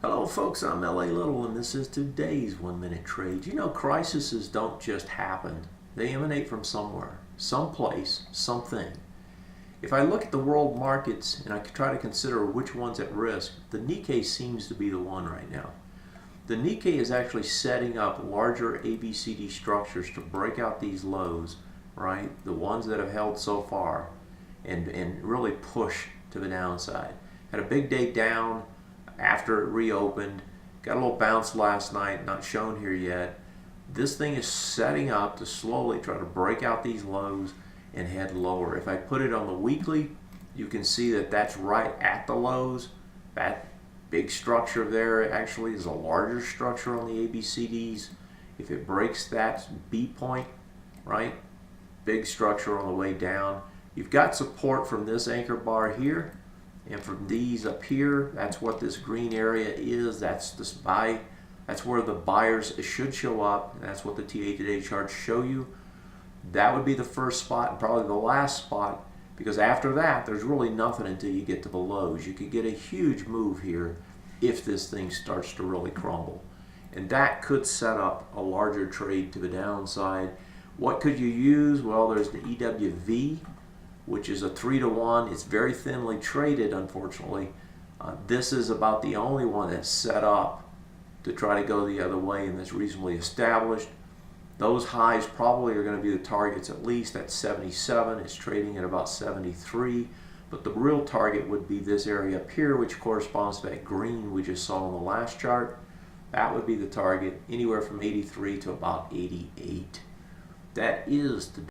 Hello folks, I'm L.A. Little and this is today's 1 Minute Trade. You know, crises don't just happen. They emanate from somewhere, someplace, something. If I look at the world markets and I try to consider which one's at risk, the Nikkei seems to be the one right now. The Nikkei is actually setting up larger ABCD structures to break out these lows, right? The ones that have held so far and really push to the downside. Had a big day down after it reopened, got a little bounce last night, not shown here yet. This thing is setting up to slowly try to break out these lows and head lower. If I put it on the weekly, you can see that that's right at the lows. That big structure there actually is a larger structure on the ABCDs. If it breaks that B point, right, big structure on the way down. You've got support from this anchor bar here. And from these up here, that's what this green area is. That's this buy. That's where the buyers should show up. And that's what the TA Today charts show you. That would be the first spot and probably the last spot, because after that, there's really nothing until you get to the lows. You could get a huge move here if this thing starts to really crumble. And that could set up a larger trade to the downside. What could you use? Well, there's the EWV, which is a 3-to-1. It's very thinly traded, unfortunately. This is about the only one that's set up to try to go the other way and that's reasonably established. Those highs probably are going to be the targets at least at 77. It's trading at about 73. But the real target would be this area up here, which corresponds to that green we just saw on the last chart. That would be the target, anywhere from 83 to about 88. That is the